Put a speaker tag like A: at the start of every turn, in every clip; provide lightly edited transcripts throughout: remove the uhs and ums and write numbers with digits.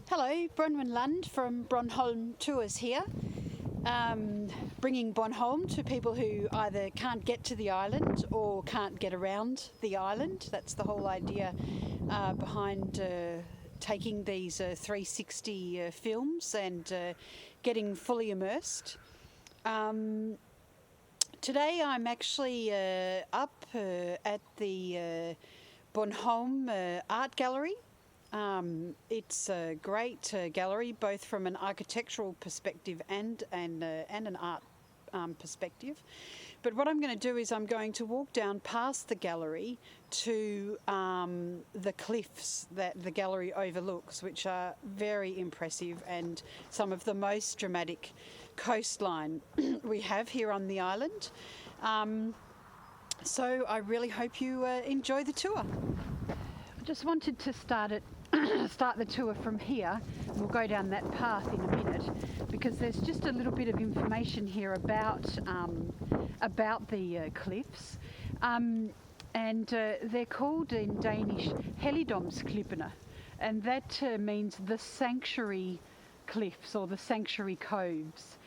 A: Hello, Bronwynlund from BronHolm Tours here, bringing Bornholm to people who either can't get to the island or can't get around the island. That's the whole idea behind taking these 360 films and getting fully immersed. Today I'm actually up at the Bornholm Art Gallery. It's a great gallery, both from an architectural perspective and an art perspective. But what I'm going to do is I'm going to walk down past the gallery to the cliffs that the gallery overlooks, which are very impressive and some of the most dramatic coastline we have here on the island. So I really hope you enjoy the tour. I just wanted to start the tour from here. We'll go down that path in a minute because there's just a little bit of information here about the cliffs, and they're called in Danish Helligdomsklipperne, and that means the sanctuary cliffs or the sanctuary coves.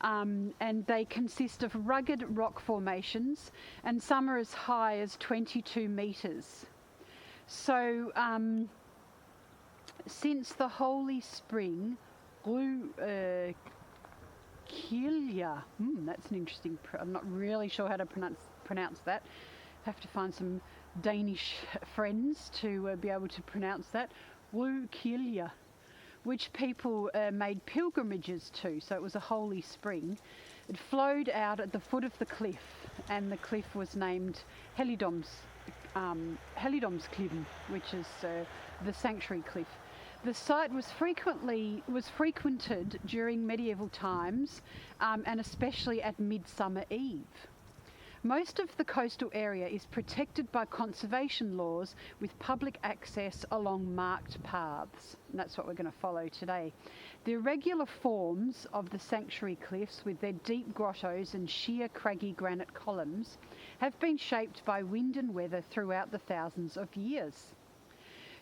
A: And they consist of rugged rock formations, and some are as high as 22 metres. So since the Holy Spring, Kilja, that's an interesting, I'm not really sure how to pronounce that. Have to find some Danish friends to be able to pronounce that. Kilja, which people made pilgrimages to, so it was a holy spring. It flowed out at the foot of the cliff, and the cliff was named Helligdomsklipperne, which is the sanctuary cliff. The site was frequented during medieval times, and especially at Midsummer Eve. Most of the coastal area is protected by conservation laws with public access along marked paths. And that's what we're going to follow today. The irregular forms of the sanctuary cliffs with their deep grottos and sheer craggy granite columns have been shaped by wind and weather throughout the thousands of years.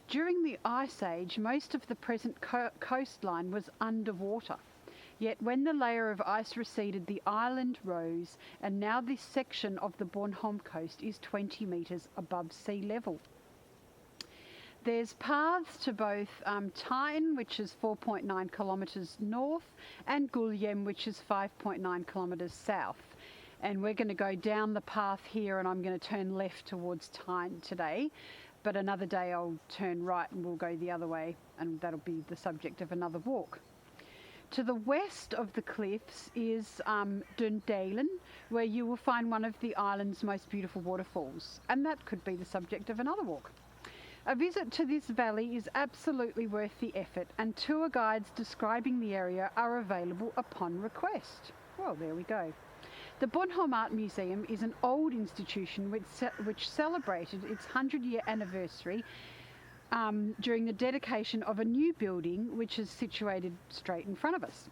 A: During the Ice Age, most of the present coastline was underwater. Yet when the layer of ice receded, the island rose, and now this section of the Bornholm coast is 20 metres above sea level. There's paths to both Tyne, which is 4.9 kilometres north, and Guljem, which is 5.9 kilometres south. And we're going to go down the path here, and I'm going to turn left towards Tyne today. But another day I'll turn right and we'll go the other way, and that'll be the subject of another walk. To the west of the cliffs is Dundalen, where you will find one of the island's most beautiful waterfalls, and that could be the subject of another walk. A visit to this valley is absolutely worth the effort, and tour guides describing the area are available upon request. Well, there we go. The Bornholm Art Museum is an old institution which celebrated its 100-year anniversary during the dedication of a new building which is situated straight in front of us.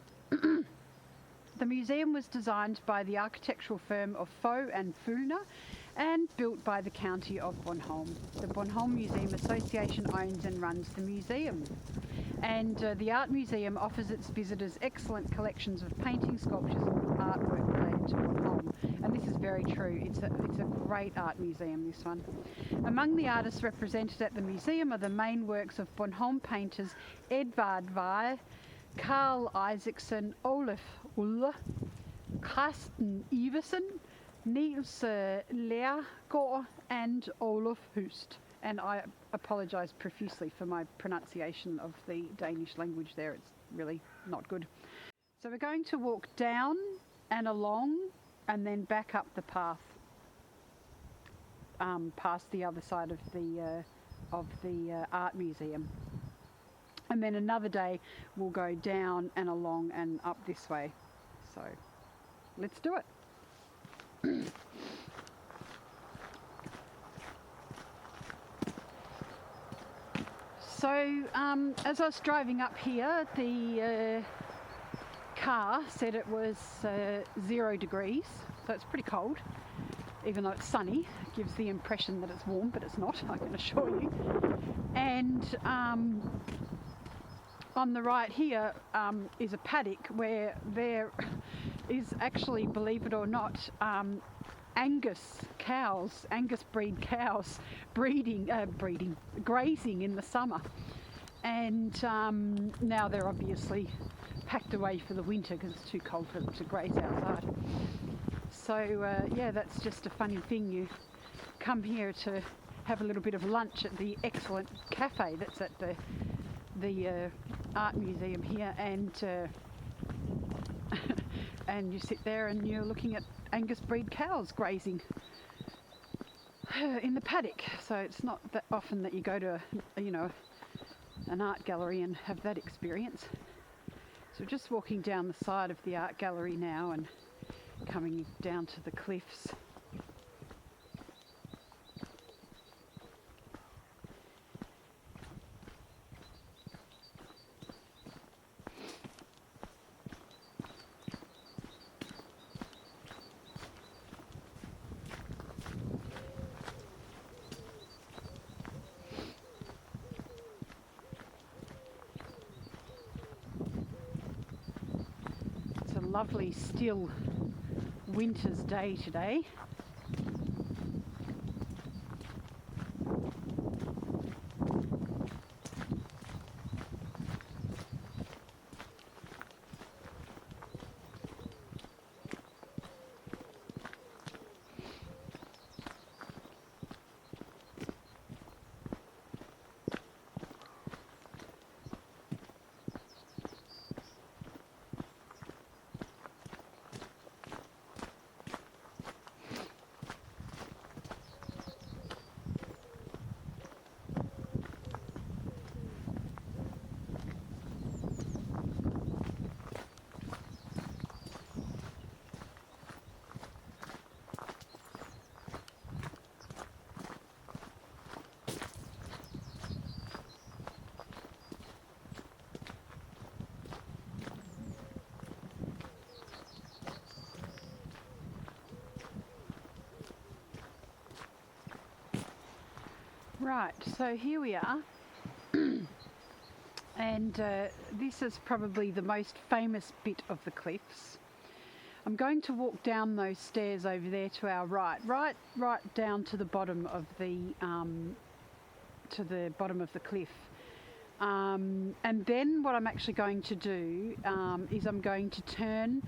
A: The museum was designed by the architectural firm of Fogh and Fulner and built by the County of Bornholm. The Bornholm Museum Association owns and runs the museum. And the Art Museum offers its visitors excellent collections of painting, sculptures and artwork related to Bornholm. And this is very true. It's a great art museum, this one. Among the artists represented at the museum are the main works of Bornholm painters Edvard Weir, Carl Isaacson, Olaf Ulla, Carsten Iversen, Niels Lergaard and Olaf Hust. And I apologise profusely for my pronunciation of the Danish language there. It's really not good. So we're going to walk down and along and then back up the path past the other side of the art museum. And then another day we'll go down and along and up this way. So let's do it. So as I was driving up here, the car said it was 0 degrees, so it's pretty cold. Even though it's sunny, it gives the impression that it's warm, but it's not, I can assure you. And on the right here is a paddock where there is actually, believe it or not, Angus breed cows grazing in the summer. And now they're obviously packed away for the winter because it's too cold for them to graze outside. So yeah, that's just a funny thing. You come here to have a little bit of lunch at the excellent cafe that's at the art museum here, and and you sit there and you're looking at Angus breed cows grazing in the paddock. So it's not that often that you go to an art gallery and have that experience. So we're just walking down the side of the art gallery now and coming down to the cliffs. Lovely still winter's day today. Right, so here we are, and this is probably the most famous bit of the cliffs. I'm going to walk down those stairs over there to our right down to the bottom of the cliff. And then what I'm actually going to do is I'm going to turn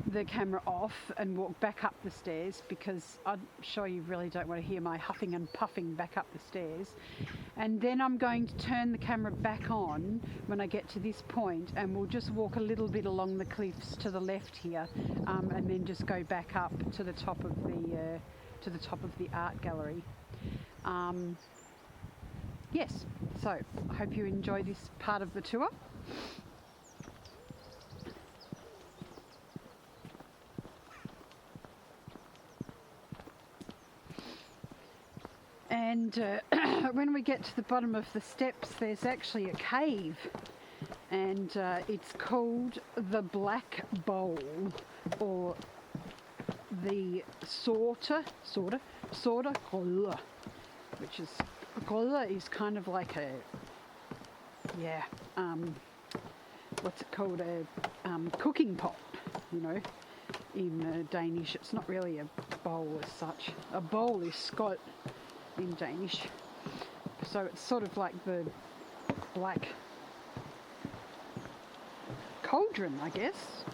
A: the camera off and walk back up the stairs, because I'm sure you really don't want to hear my huffing and puffing back up the stairs. And then I'm going to turn the camera back on when I get to this point, and we'll just walk a little bit along the cliffs to the left here, and then just go back up to the top of the art gallery. Yes, so I hope you enjoy this part of the tour. And when we get to the bottom of the steps, there's actually a cave, and it's called the Black Bowl, or the Sorta, which is, Golla is kind of like a, what's it called, a cooking pot, in Danish. It's not really a bowl as such. A bowl is skål in Danish. So it's sort of like the Black Cauldron, I guess.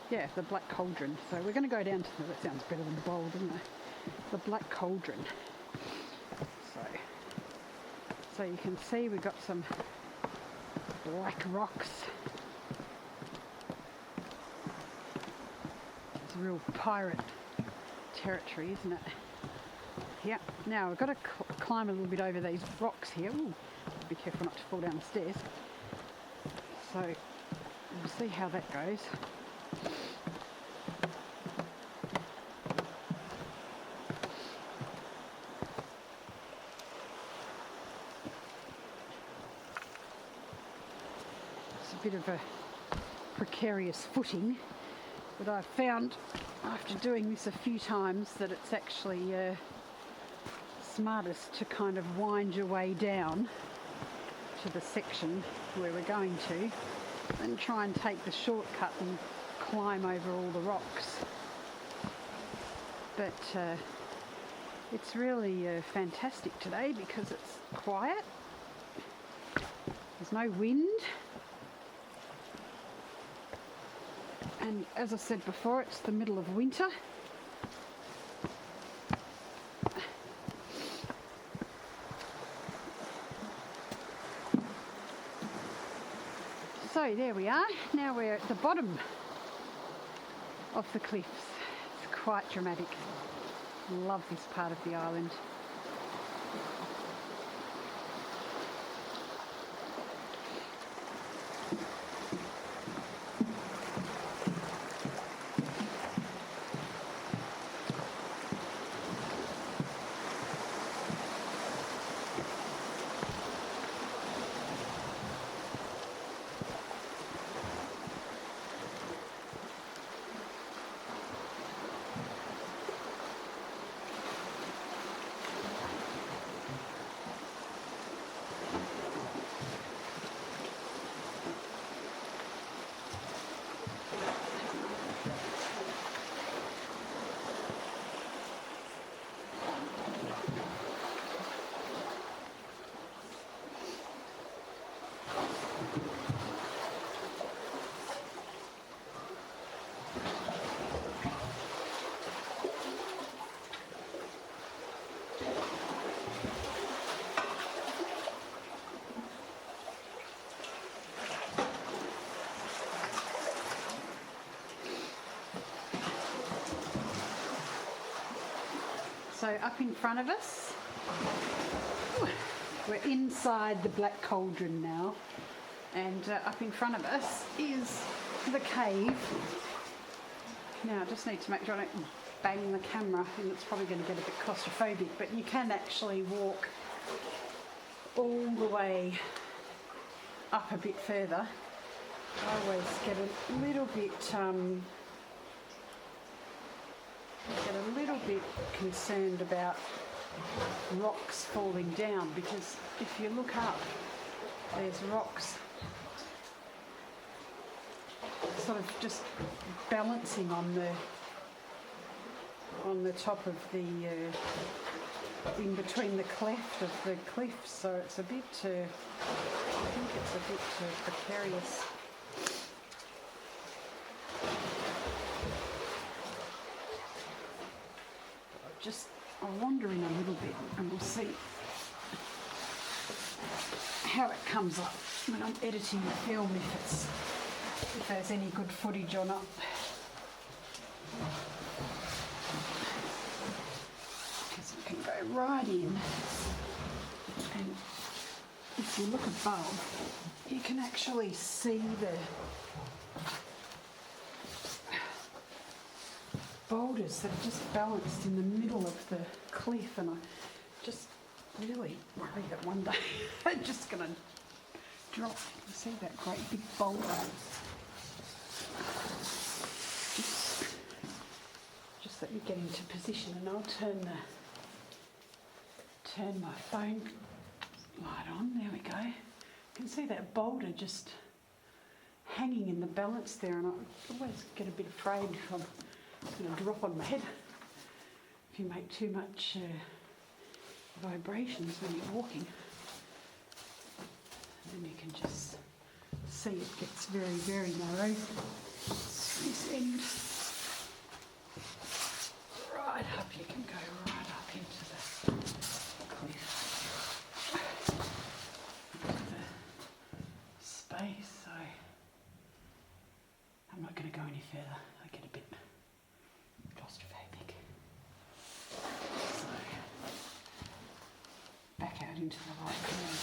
A: Yeah, the Black Cauldron. So we're going to go down to that sounds better than bowl, doesn't it? The Black Cauldron. So you can see we've got some black rocks. It's a real pirate territory, isn't it? Yeah. Now we've got to climb a little bit over these rocks here. Ooh, be careful not to fall down the stairs. So we'll see how that goes. Bit of a precarious footing, but I've found after doing this a few times that it's actually smartest to kind of wind your way down to the section where we're going to than try and take the shortcut and climb over all the rocks. But it's really fantastic today because it's quiet. There's no wind. And as I said before, it's the middle of winter. So there we are. Now we're at the bottom of the cliffs. It's quite dramatic. Love this part of the island. So up in front of us, we're inside the Black Cauldron now, and up in front of us is the cave. Now I just need to make sure I don't bang the camera, and it's probably going to get a bit claustrophobic, but you can actually walk all the way up a bit further. I always get a little bit concerned about rocks falling down, because if you look up, there's rocks sort of just balancing on the top of the in between the cleft of the cliff, so it's a bit I think it's a bit precarious. I'll wander in a little bit and we'll see how it comes up when I'm editing the film, if there's any good footage or not. Because you can go right in, and if you look above, you can actually see the boulders that are just balanced in the middle of the cliff, and I just really worry that one day they're just going to drop. You see that great big boulder? Just let me get into position, and I'll turn my phone light on. There we go. You can see that boulder just hanging in the balance there, and I always get a bit afraid of it's going to drop on my head if you make too much vibrations when you're walking. And then you can just see it gets very, very narrow. This end. Right up, you can go right up into the cliff. Into the space, so I'm not going to go any further. I get a bit claustrophobic. So, back out into the light green.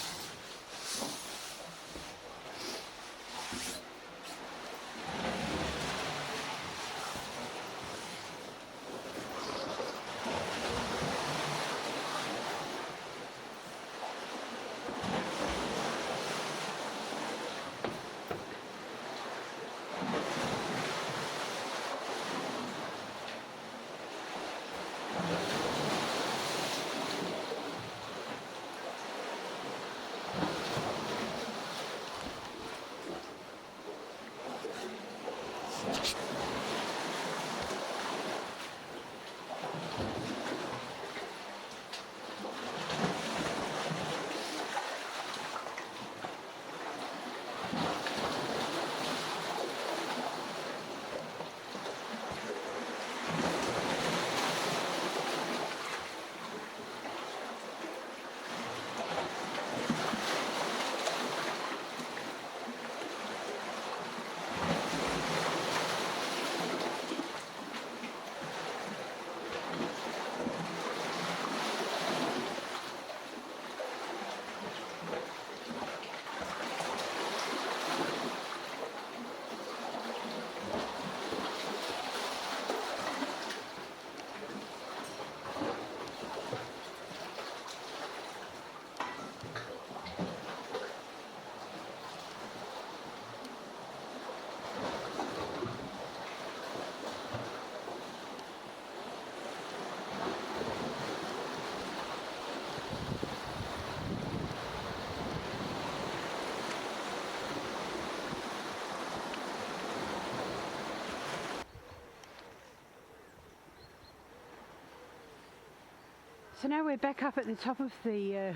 A: So now we're back up at the top of the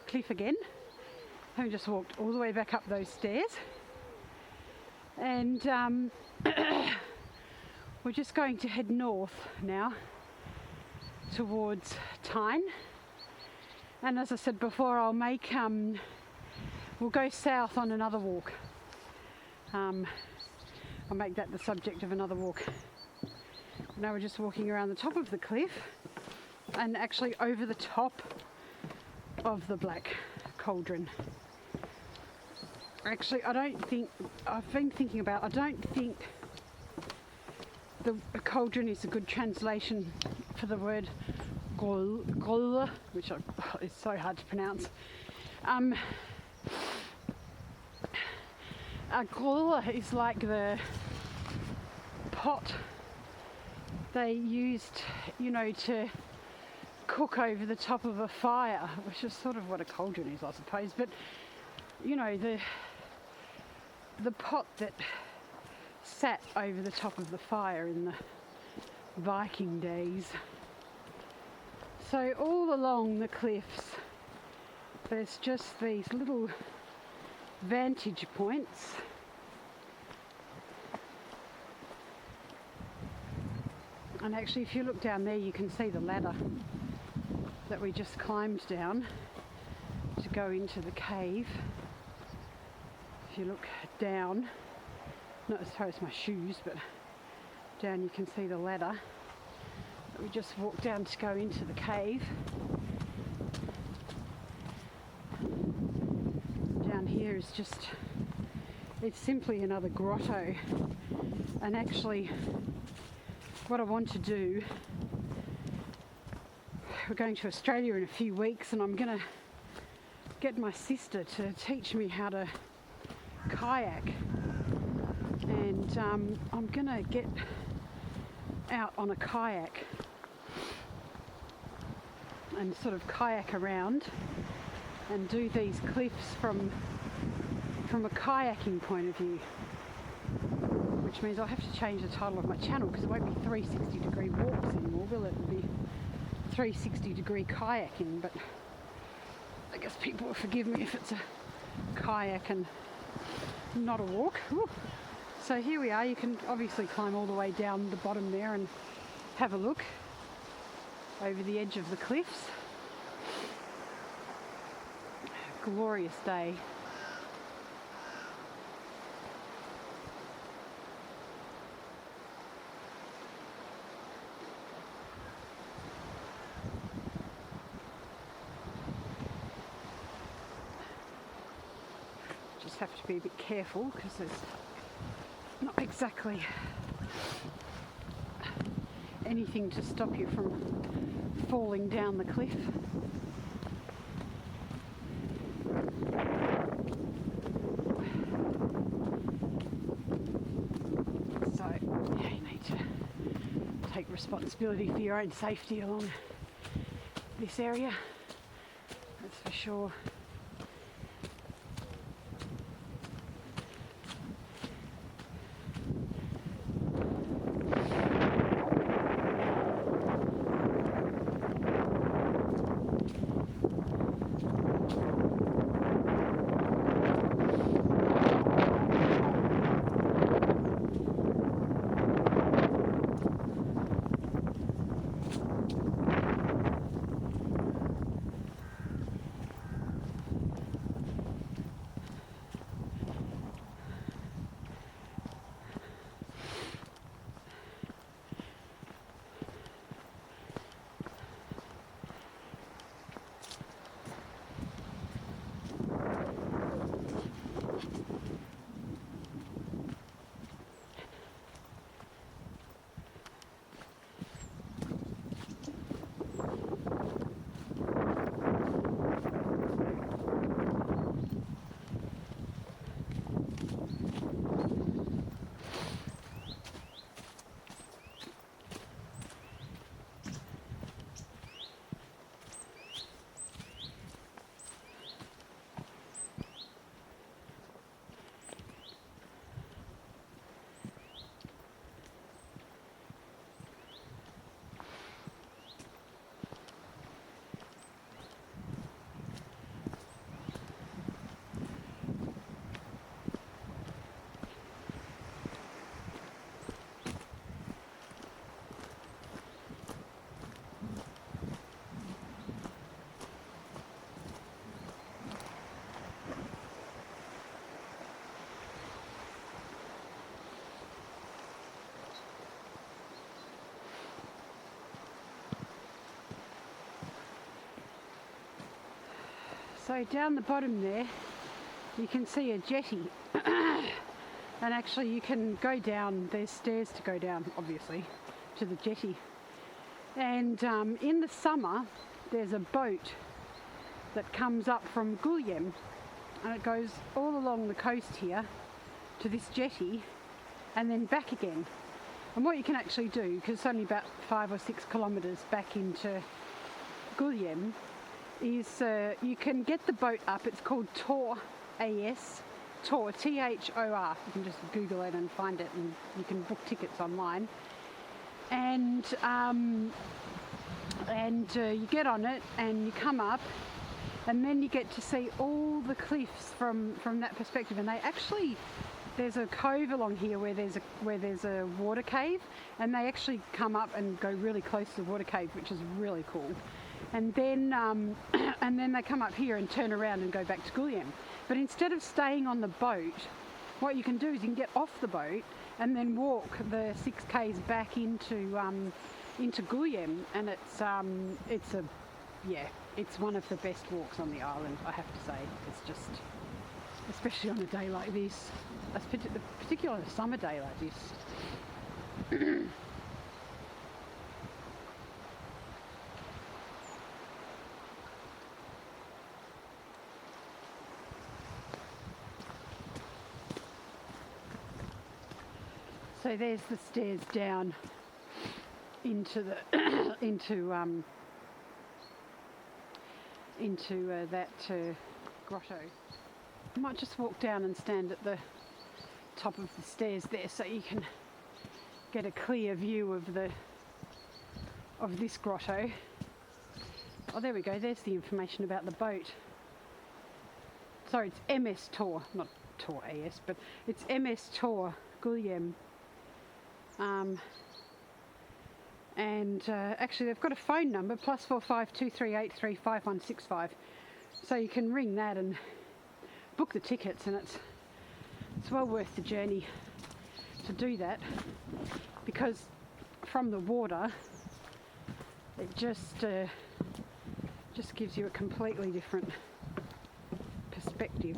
A: cliff again, having just walked all the way back up those stairs, and we're just going to head north now towards Tyne. And as I said before, we'll go south on another walk. I'll make that the subject of another walk. Now we're just walking around the top of the cliff and actually over the top of the Black Cauldron. Actually, I don't think the cauldron is a good translation for the word gol, which is so hard to pronounce. A gol is like the pot they used, to cook over the top of a fire, which is sort of what a cauldron is, I suppose. But the pot that sat over the top of the fire in the Viking days. So all along the cliffs there's just these little vantage points, and actually if you look down there you can see the ladder that we just climbed down to go into the cave. If you look down, not as far as my shoes, but down you can see the ladder that we just walked down to go into the cave. Down here is it's simply another grotto, and actually what I want to do, we're going to Australia in a few weeks and I'm going to get my sister to teach me how to kayak, and I'm going to get out on a kayak and sort of kayak around and do these cliffs from a kayaking point of view, which means I'll have to change the title of my channel because it won't be 360 degree walks anymore, will it? It'll be 360 degree kayaking, but I guess people will forgive me if it's a kayak and not a walk. Ooh. So here we are. You can obviously climb all the way down the bottom there and have a look over the edge of the cliffs. Glorious day. Just have to be a bit careful because there's not exactly anything to stop you from falling down the cliff. So yeah, you need to take responsibility for your own safety along this area, that's for sure. So down the bottom there, you can see a jetty. And actually you can go down, there's stairs to go down, obviously, to the jetty. And in the summer, there's a boat that comes up from Gulyem, and it goes all along the coast here to this jetty and then back again. And what you can actually do, because it's only about 5 or 6 kilometres back into Gulyem, is you can get the boat up. It's called Tor AS, Tor, Thor. You can just Google it and find it, and you can book tickets online. And you get on it and you come up, and then you get to see all the cliffs from that perspective. And they actually, there's a cove along here where there's a water cave, and they actually come up and go really close to the water cave, which is really cool. And then and then they come up here and turn around and go back to Gulyem. But instead of staying on the boat, what you can do is you can get off the boat and then walk the 6 k's back into Gulyem, and it's one of the best walks on the island, I have to say. It's just, especially on a day like this, particularly on a summer day like this. So there's the stairs down into the that grotto. I might just walk down and stand at the top of the stairs there, so you can get a clear view of this grotto. Oh, there we go. There's the information about the boat. Sorry, it's MS Tor, not Tor AS, but it's MS Tor Gulyem. Actually they've got a phone number, +45 2383 5165, so you can ring that and book the tickets, and it's well worth the journey to do that, because from the water it just gives you a completely different perspective.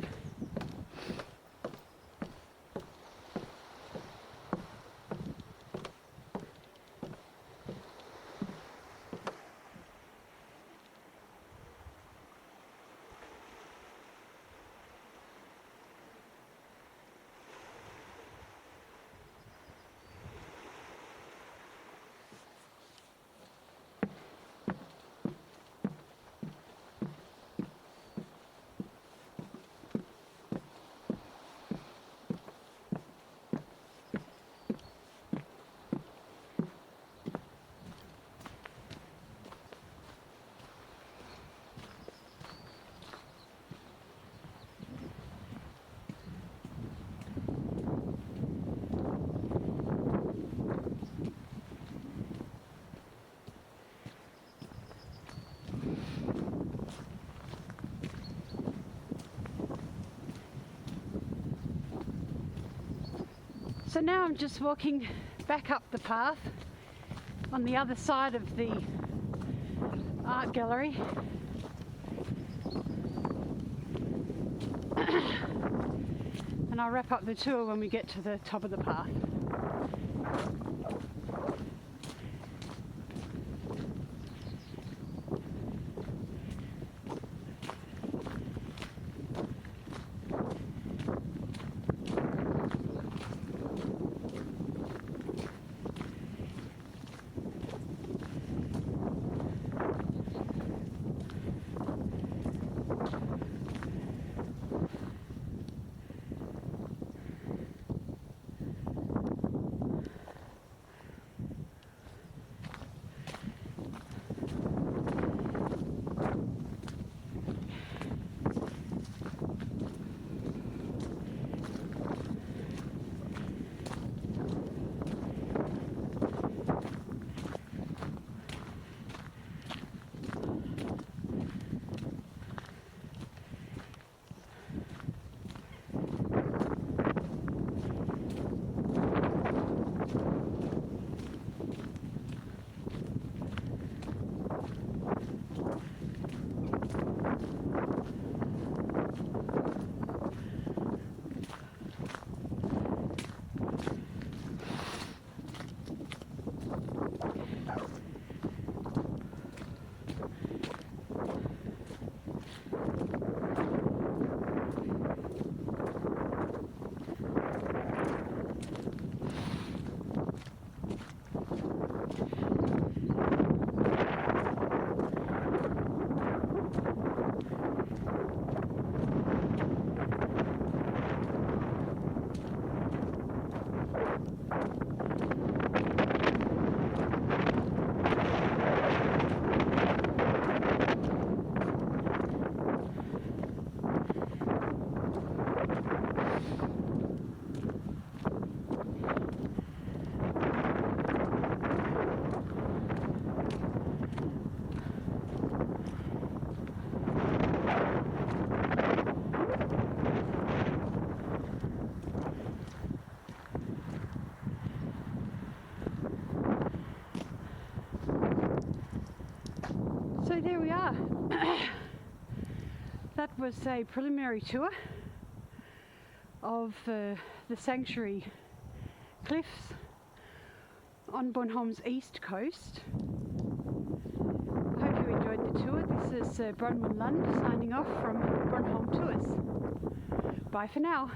A: So now I'm just walking back up the path on the other side of the art gallery. And I'll wrap up the tour when we get to the top of the path. was a preliminary tour of the sanctuary cliffs on Bornholm's east coast. I hope you enjoyed the tour. This is bronwynlund signing off from BronHolm Tours. Bye for now.